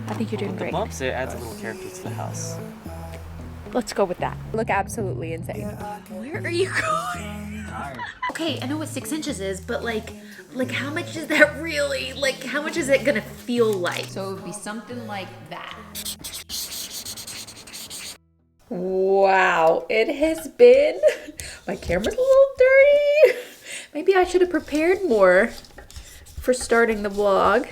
I think you're doing With the great. bumps, it adds a little character to the house. Let's go with that. Look absolutely insane. Where are you going? Okay, I know what 6 inches is, but like how much is that really? Like, how much is it gonna feel like? So it would be something like that. Wow, it has been, my camera's a little dirty. Maybe I should have prepared more for starting the vlog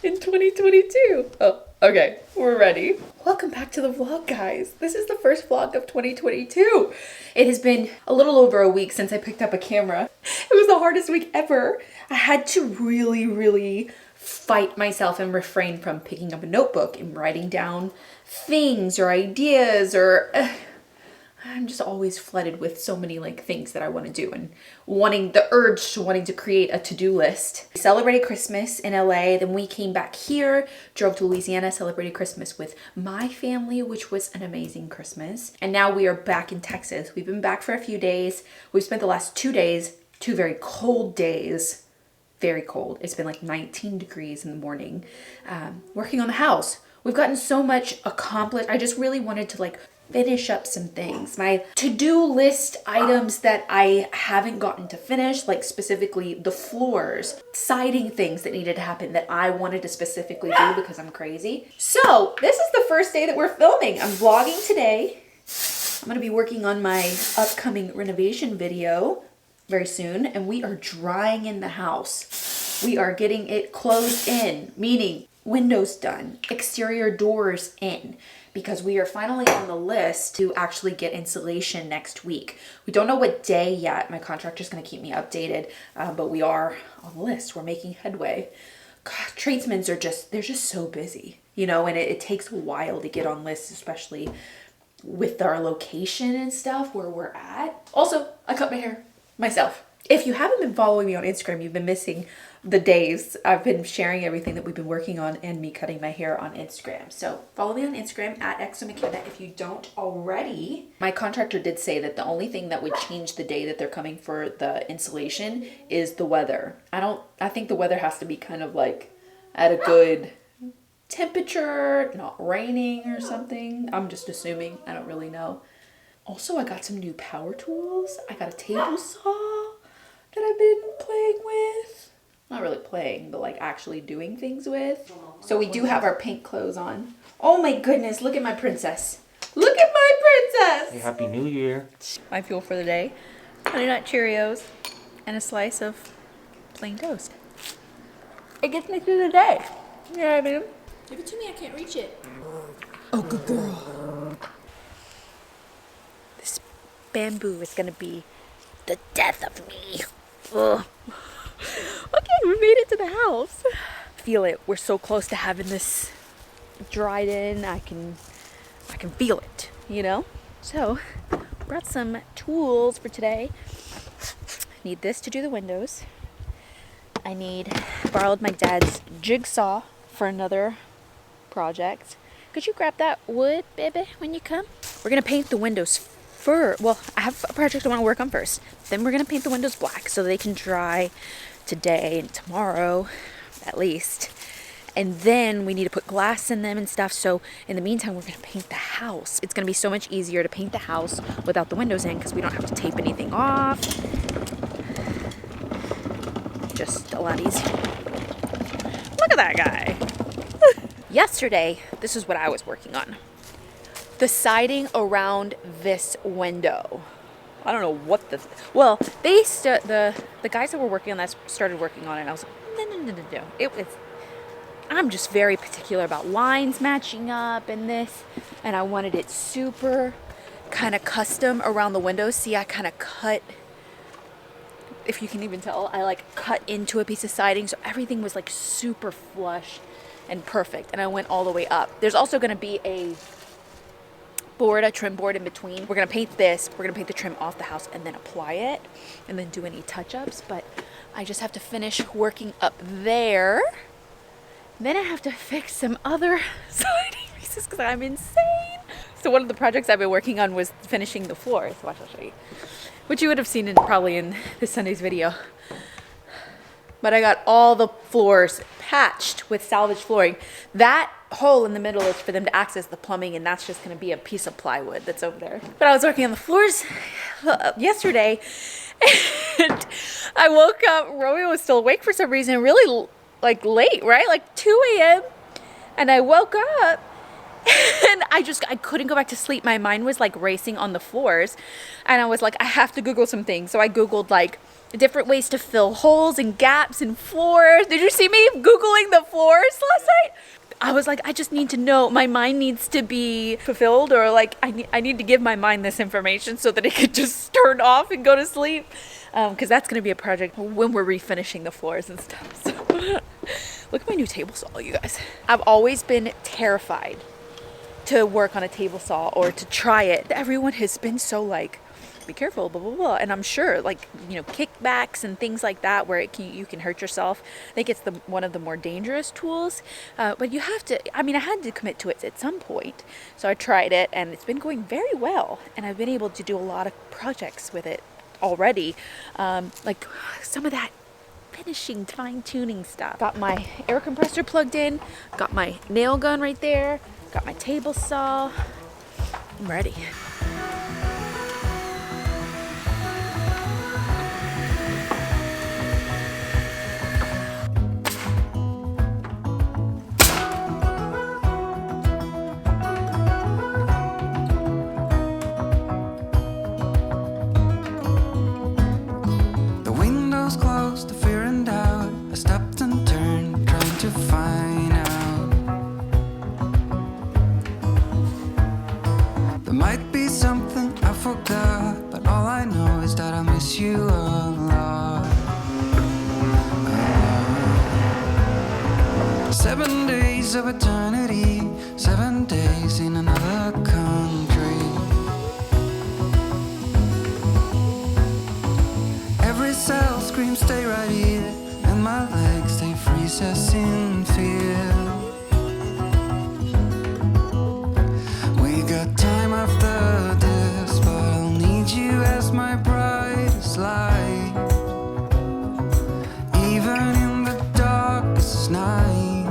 in 2022. Oh, okay, we're ready. Welcome back to the vlog, guys. This is the first vlog of 2022. It has been a little over a week since I picked up a camera. It was the hardest week ever. I had to really fight myself and refrain from picking up a notebook and writing down things or ideas or I'm just always flooded with so many like things that I want to do and wanting to create a to-do list. We celebrated Christmas in LA, then we came back here, drove to Louisiana, celebrated Christmas with my family, which was an amazing Christmas. And now we are back in Texas. We've been back for a few days. We've spent the last 2 days, 2 very cold days, very cold. It's been like 19 degrees in the morning, working on the house. We've gotten so much accomplished. I just really wanted to like finish up some things. My to-do list items that I haven't gotten to finish, like specifically the floors, siding things that needed to happen that I wanted to specifically do because I'm crazy. So this is the first day that we're filming. I'm vlogging today. I'm gonna be working on my upcoming renovation video very soon, and we are drying in the house. We are getting it closed in, meaning windows done, exterior doors in, because we are finally on the list to actually get insulation next week. We don't know what day yet. My contractor's gonna keep me updated, but we are on the list. We're making headway. God, tradesmen are they're just so busy, you know, and it takes a while to get on lists, especially with our location and stuff where we're at. Also, I cut my hair myself. If you haven't been following me on Instagram, you've been missing the days. I've been sharing everything that we've been working on and me cutting my hair on Instagram. So follow me on Instagram at MaCenna if you don't already. My contractor did say that the only thing that would change the day that they're coming for the insulation is the weather. I think the weather has to be kind of like at a good temperature, not raining or something. I'm just assuming. I don't really know. Also, I got some new power tools. I got a table saw that I've been playing with. Not really playing, but like actually doing things with. So we do have our pink clothes on. Oh my goodness, look at my princess. Look at my princess! Hey, Happy New Year. My fuel for the day, Honey Nut Cheerios, and a slice of plain toast. It gets me through the day. You know what I mean? Give it to me, I can't reach it. Oh, good girl. This bamboo is gonna be the death of me. Ugh. Okay, we made it to the house. Feel it. We're so close to having this dried in. I can feel it, you know? So, brought some tools for today. Need this to do the windows. Borrowed my dad's jigsaw for another project. Could you grab that wood, baby, when you come? We're gonna paint the windows first. Well, I have a project I want to work on first. Then we're gonna paint the windows black so they can dry today and tomorrow, at least. And then we need to put glass in them and stuff. So in the meantime, we're gonna paint the house. It's gonna be so much easier to paint the house without the windows in because we don't have to tape anything off. Just a lot easier. Look at that guy. Yesterday, this is what I was working on. The siding around this window. I don't know what the guys that were working on that started working on it, and I was like, no. I'm just very particular about lines matching up and this, and I wanted it super kind of custom around the windows. See, I kind of cut, if you can even tell, I like cut into a piece of siding, so everything was like super flush and perfect, and I went all the way up. There's also going to be a trim board in between. We're gonna paint this, we're gonna paint the trim off the house and then apply it and then do any touch-ups, but I just have to finish working up there. Then I have to fix some other siding pieces because I'm insane. So one of the projects I've been working on was finishing the floor. So watch, I'll show you. Which you would have seen probably in this Sunday's video. but I got all the floors patched with salvage flooring. That hole in the middle is for them to access the plumbing, and that's just going to be a piece of plywood that's over there. But I was working on the floors yesterday, and I woke up. Romeo was still awake for some reason, really like late, right? Like 2 a.m. And I woke up and I couldn't go back to sleep. My mind was like racing on the floors, and I was like, I have to Google some things. So I Googled like different ways to fill holes and gaps in floors. Did you see me Googling the floors last night? I was like, I just need to know. My mind needs to be fulfilled, or like I need to give my mind this information so that it could just turn off and go to sleep. Because that's going to be a project when we're refinishing the floors and stuff. So look at my new table saw, you guys. I've always been terrified to work on a table saw or to try it. Everyone has been so like, be careful, blah, blah, blah. And I'm sure like, you know, kickbacks and things like that where you can hurt yourself. I think it's one of the more dangerous tools. But you have to, I had to commit to it at some point. So I tried it and it's been going very well. And I've been able to do a lot of projects with it already. Like some of that finishing, fine-tuning stuff. Got my air compressor plugged in, got my nail gun right there, got my table saw. I'm ready. Close to fear and doubt, I stopped and turned, trying to find out. There might be something I forgot, but all I know is that I miss you a lot. 7 days of eternity, 7 days in another country. Every cell screams, stay right here, and my legs, they freeze us in fear. We got time after this, but I'll need you as my brightest light, even in the darkest night.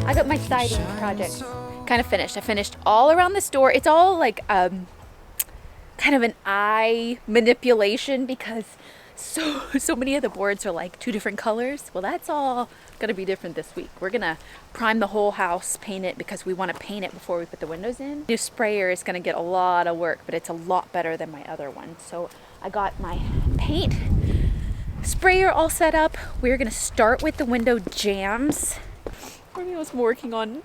I got my siding project kind of finished. I finished all around this door. It's all like kind of an eye manipulation because so many of the boards are like 2 different colors. Well, that's all gonna be different this week. We're gonna prime the whole house, paint it, because we want to paint it before we put the windows in. New sprayer is gonna get a lot of work, but it's a lot better than my other one. So I got my paint sprayer all set up. We're gonna start with the window jambs. Romeo's working on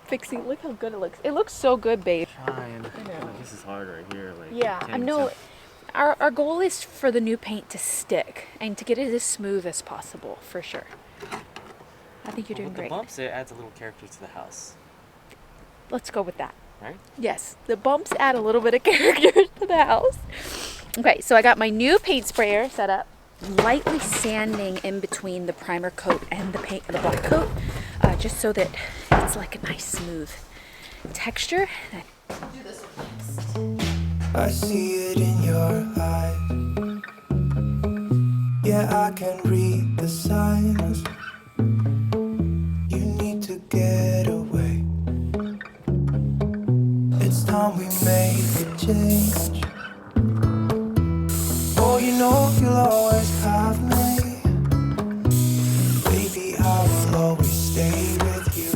fixing. Look how good it looks. It looks so good, babe. Trying. This is hard right here. Like, Yeah, I know. Our goal is for the new paint to stick and to get it as smooth as possible, for sure. I think you're doing with great. The bumps, it adds a little character to the house. Let's go with that. Right? Yes, the bumps add a little bit of character to the house. Okay, so I got my new paint sprayer set up. Lightly sanding in between the primer coat and the black coat, just so that it's like a nice smooth texture. Do this one next. I see it in your eyes. Yeah, I can read the signs. You need to get away. It's time we make a change. Oh, you know you'll always have me. Baby, I will always stay with you.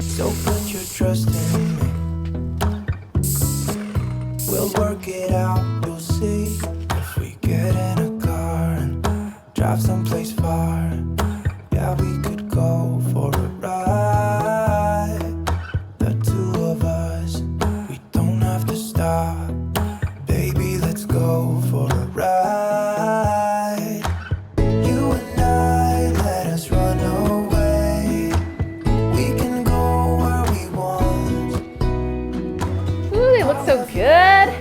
So put your trust in me. We'll work it out, you'll see. If we get in a car and drive someplace far, yeah, we could go for a ride. The two of us, we don't have to stop. Baby, let's go for a ride. You and I, let us run away. We can go where we want. Ooh, they look so good.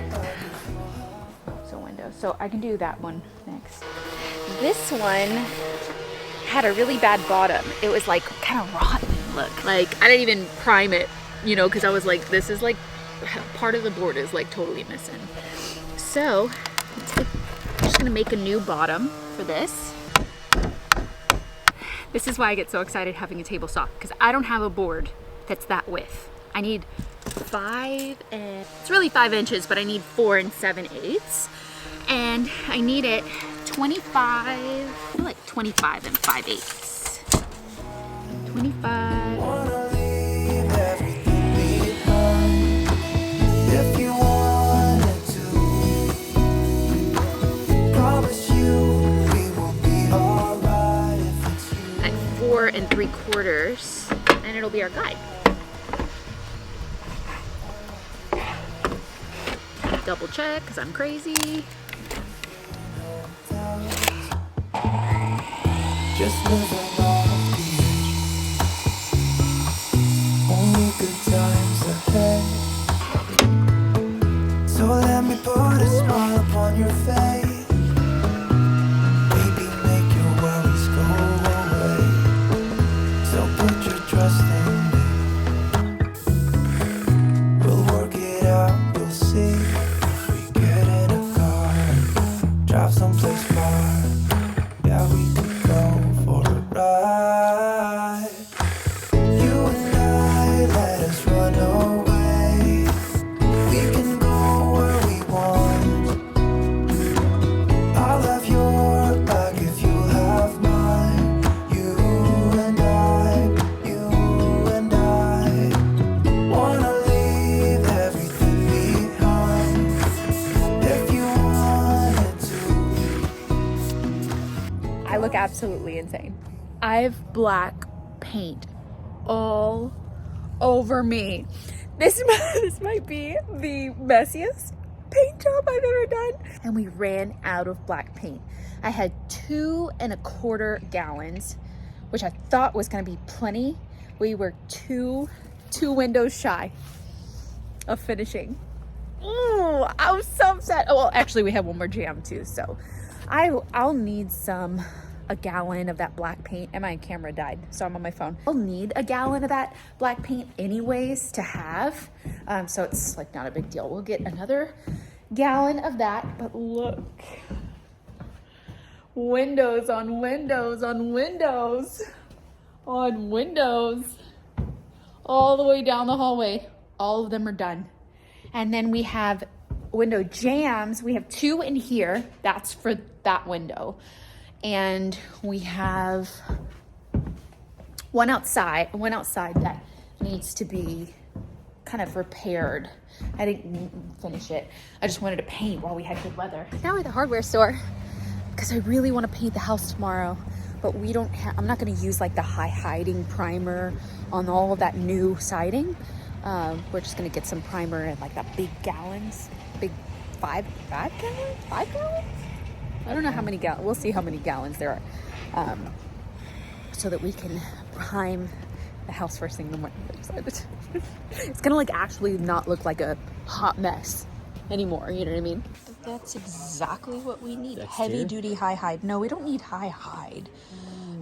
So windows. So I can do that one next. This one had a really bad bottom. It was like kind of rotten look. Like I didn't even prime it, you know, because I was like, this is like part of the board is like totally missing. So just gonna make a new bottom for this. This is why I get so excited having a table saw, because I don't have a board that's that width. I need it's really 5 inches, but I need 4 7/8. And I need it 25, I feel like 25 5/8. 25. Wanna leave everything behind if you wanted to. Promise you we will be alright if it's you. At 4 3/4, and it'll be our guide. Double check, because I'm crazy. Just living off the edge. Only good times ahead. So let me put a smile upon your face. Maybe make your worries go away. So put your trust in me. We'll work it out, you'll see. If we get in a car, drive someplace far. Yeah, we could go for a ride. You and I, let us run away. We can go where we want. I'll have your back if you have mine. You and I wanna leave everything behind if you wanted to. I look absolutely insane. I have black paint all over me. This might be the messiest paint job I've ever done. And we ran out of black paint. I had 2 1/4 gallons, which I thought was gonna be plenty. We were two windows shy of finishing. Ooh, I was so upset. Oh, well, actually we have one more jam too, so I'll need a gallon of that black paint, and my camera died, so I'm on my phone. I'll need a gallon of that black paint anyways to have, so it's like not a big deal. We'll get another gallon of that. But look, windows on windows on windows on windows all the way down the hallway. All of them are done. And then we have window jams. We have 2 in here. That's for that window. And we have one outside that needs to be kind of repaired. I didn't finish it. I just wanted to paint while we had good weather. Now we're at the hardware store because I really want to paint the house tomorrow, but we don't have, I'm not going to use like the high hiding primer on all of that new siding. We're just going to get some primer and like that big gallons, big 5 gallons? 5 gallons? I don't know how many gallons. We'll see how many gallons there are, so that we can prime the house first thing in the morning. I'm excited. It's gonna like actually not look like a hot mess anymore. You know what I mean? That's exactly what we need. Heavy duty high hide. No, we don't need high hide.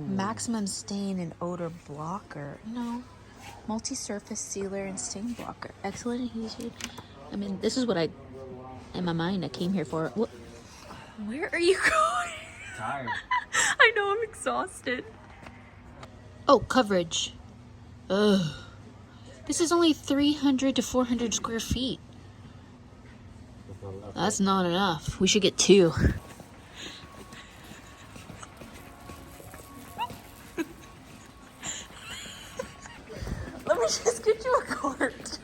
Maximum stain and odor blocker. No. Multi-surface sealer and stain blocker. Excellent adhesion. I mean, this is what in my mind I came here for. What? Where are you going? Tired. I know, I'm exhausted. Oh, coverage. Ugh. This is only 300 to 400 square feet. That's not enough. We should get 2. Let me just get you a cart.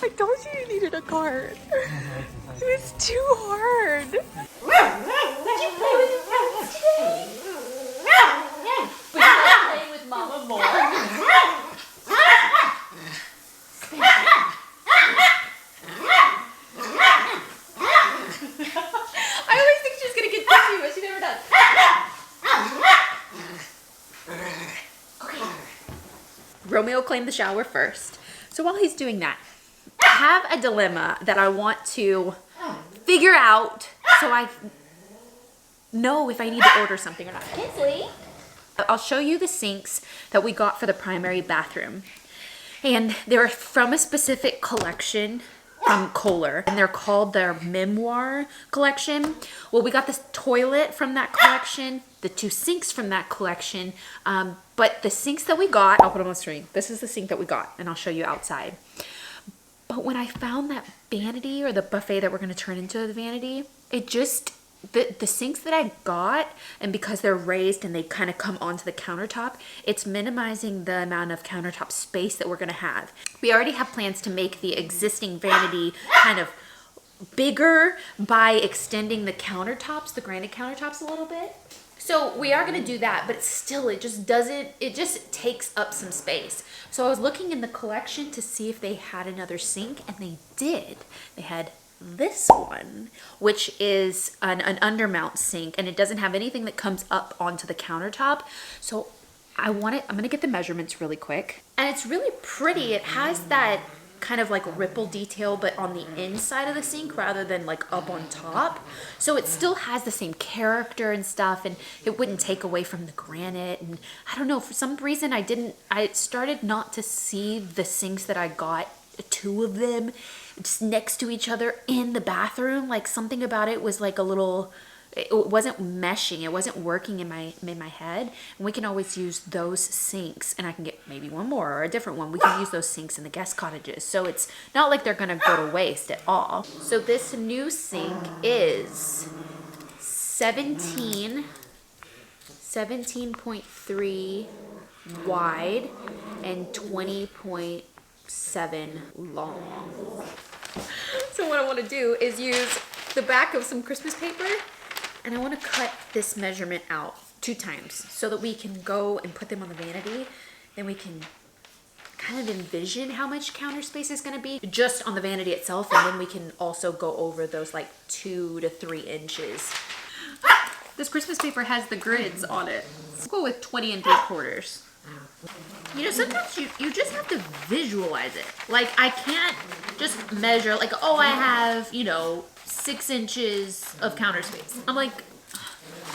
I told you you needed a cart. It's too hard. Did you play with your friends today? But you're not playing with Mama more. I always think she's gonna get dizzy, but she never does. Okay. Romeo claimed the shower first. So while he's doing that, I have a dilemma that I want to figure out so I know if I need to order something or not. Kinsley, I'll show you the sinks that we got for the primary bathroom. And they're from a specific collection from Kohler, and they're called their Memoir collection. Well, we got this toilet from that collection, the 2 sinks from that collection, but the sinks that we got, I'll put them on the screen. This is the sink that we got, and I'll show you outside. But when I found that vanity, or the buffet that we're going to turn into the vanity, it just, the sinks that I got, and because they're raised and they kind of come onto the countertop, it's minimizing the amount of countertop space that we're going to have. We already have plans to make the existing vanity kind of bigger by extending the countertops, the granite countertops, a little bit. So we are going to do that, but it just takes up some space. So I was looking in the collection to see if they had another sink, and they did. They had this one, which is an undermount sink, and it doesn't have anything that comes up onto the countertop. So I'm gonna get the measurements really quick. And it's really pretty. It has that kind of like ripple detail, but on the inside of the sink rather than like up on top. So it still has the same character and stuff, and it wouldn't take away from the granite. And I don't know, for some reason I started not to see the sinks that I got, 2 of them just next to each other in the bathroom. Like something about it was like a little, it wasn't meshing, it wasn't working in my head. And we can always use those sinks, and I can get maybe one more or a different one. We can use those sinks in the guest cottages, so it's not like they're gonna go to waste at all. So this new sink is 17.3 wide and 20.7 long. So what I want to do is use the back of some Christmas paper, and I want to cut this measurement out 2 times so that we can go and put them on the vanity. Then we can kind of envision how much counter space is going to be just on the vanity itself, and then we can also go over those like 2 to 3 inches. This Christmas paper has the grids on it. Let's go with 20 3/4. You know, sometimes you just have to visualize it. Like, I can't just measure, like, oh, I have, 6 inches of counter space. I'm like,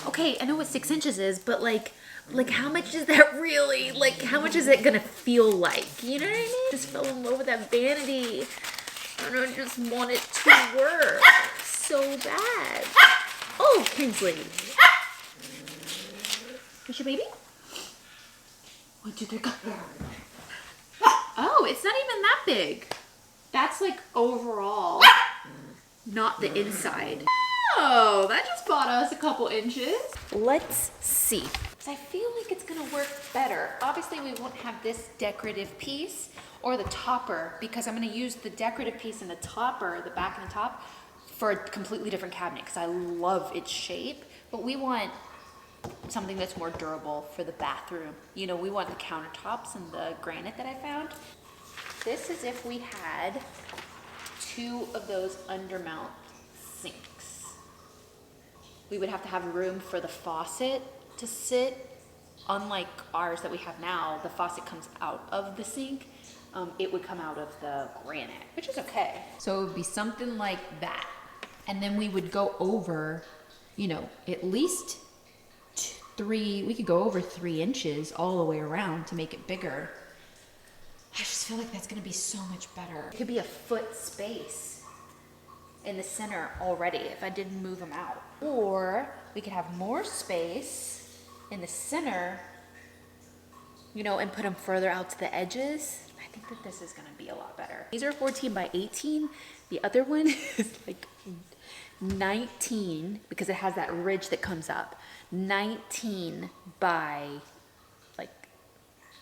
okay, I know what 6 inches is, but like how much is that really? Like, how much is it gonna feel like? You know what I mean? Just fell in love with that vanity. And I just want it to work so bad. Oh, Kingsley. Is your baby? 1, 2, 3, go. Oh, it's not even that big. That's like overall, not the inside. Oh, that just bought us a couple inches. Let's see. I feel like it's gonna work better. Obviously, we won't have this decorative piece or the topper, because I'm gonna use the decorative piece and the topper, the back and the top, for a completely different cabinet, because I love its shape. But we want something that's more durable for the bathroom. We want the countertops and the granite that I found. This is if we had 2 of those undermount sinks. We would have to have room for the faucet to sit. Unlike ours that we have now, the faucet comes out of the sink. It would come out of the granite, which is okay. So it would be something like that. And then we would go over, at least 3, we could go over 3 inches all the way around to make it bigger. I just feel like that's gonna be so much better. It could be a foot space in the center already if I didn't move them out. Or we could have more space in the center, and put them further out to the edges. I think that this is gonna be a lot better. These are 14 by 18. The other one is like 19, because it has that ridge that comes up. 19 by like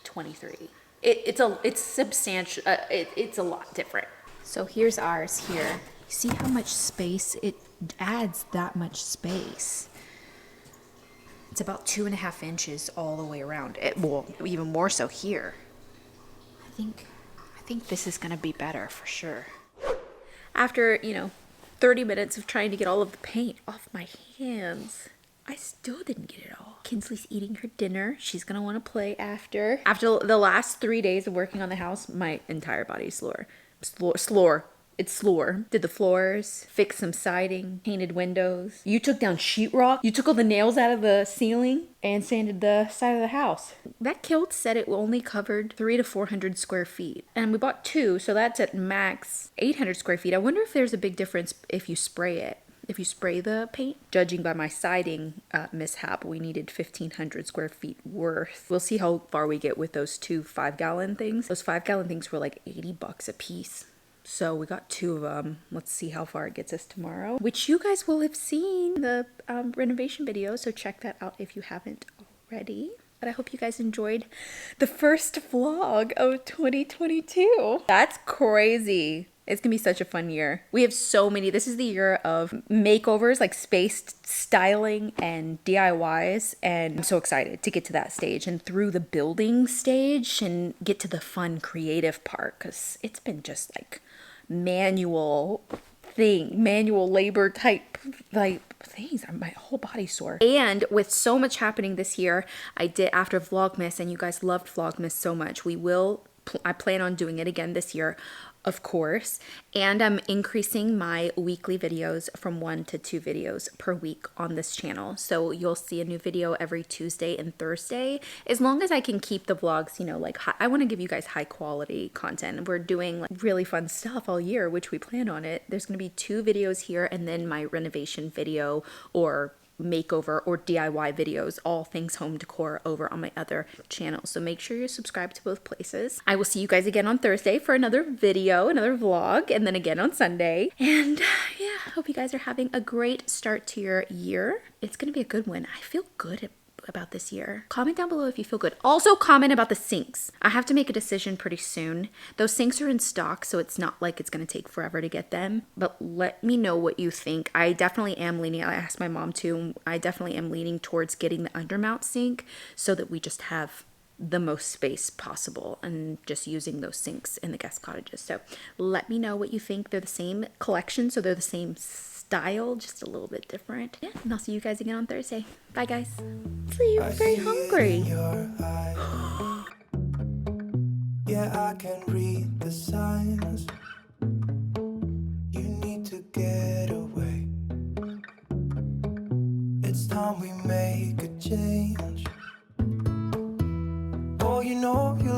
23. It's substantial. It's a lot different. So here's ours here. See how much space it adds? That much space. It's about 2.5 inches all the way around. Well, even more so here. I think this is gonna be better for sure. After 30 minutes of trying to get all of the paint off my hands, I still didn't get it all. Kinsley's eating her dinner. She's gonna want to play after. After the last 3 days of working on the house, my entire body's sore. It's floor. Did the floors, fixed some siding, painted windows. You took down sheetrock. You took all the nails out of the ceiling and sanded the side of the house. That kilt said it only covered 300 to 400 square feet. And we bought 2, so that's at max 800 square feet. I wonder if there's a big difference if you spray it. If you spray the paint. Judging by my siding mishap, we needed 1,500 square feet worth. We'll see how far we get with those 2 5-gallon things. Those 5-gallon things were like $80 a piece. So we got 2 of them. Let's see how far it gets us tomorrow, which you guys will have seen the renovation video. So check that out if you haven't already. But I hope you guys enjoyed the first vlog of 2022. That's crazy. It's gonna be such a fun year. We have so many. This is the year of makeovers, like space styling and DIYs. And I'm so excited to get to that stage and through the building stage and get to the fun creative part, because it's been just like manual labor type things. My whole body's sore. And with so much happening this year, I did after Vlogmas, and you guys loved Vlogmas so much. I plan on doing it again this year, of course, and I'm increasing my weekly videos from 1 to 2 videos per week on this channel. So you'll see a new video every Tuesday and Thursday, as long as I can keep the vlogs, you know, like I want to give you guys high quality content. We're doing like really fun stuff all year, which we plan on it. There's going to be 2 videos here and then my renovation video or makeover or DIY videos, all things home decor, over on my other channel. So make sure you're subscribed to both places. I will see you guys again on Thursday for another video, another vlog, and then again on Sunday. And yeah, hope you guys are having a great start to your year. It's gonna be a good one. I feel good about this year. Comment down below if you feel good. Also comment about the sinks. I have to make a decision pretty soon. Those sinks are in stock, so it's not like it's gonna take forever to get them, but let me know what you think. I definitely am leaning, I asked my mom to, I definitely am leaning towards getting the undermount sink so that we just have the most space possible and just using those sinks in the guest cottages. So let me know what you think. They're the same collection, so they're the same style, just a little bit different. Yeah, and I'll see you guys again on Thursday. Bye guys. See, you're very hungry. Yeah, I can read the signs. You need to get away. It's time we make a change. Oh, you know you'll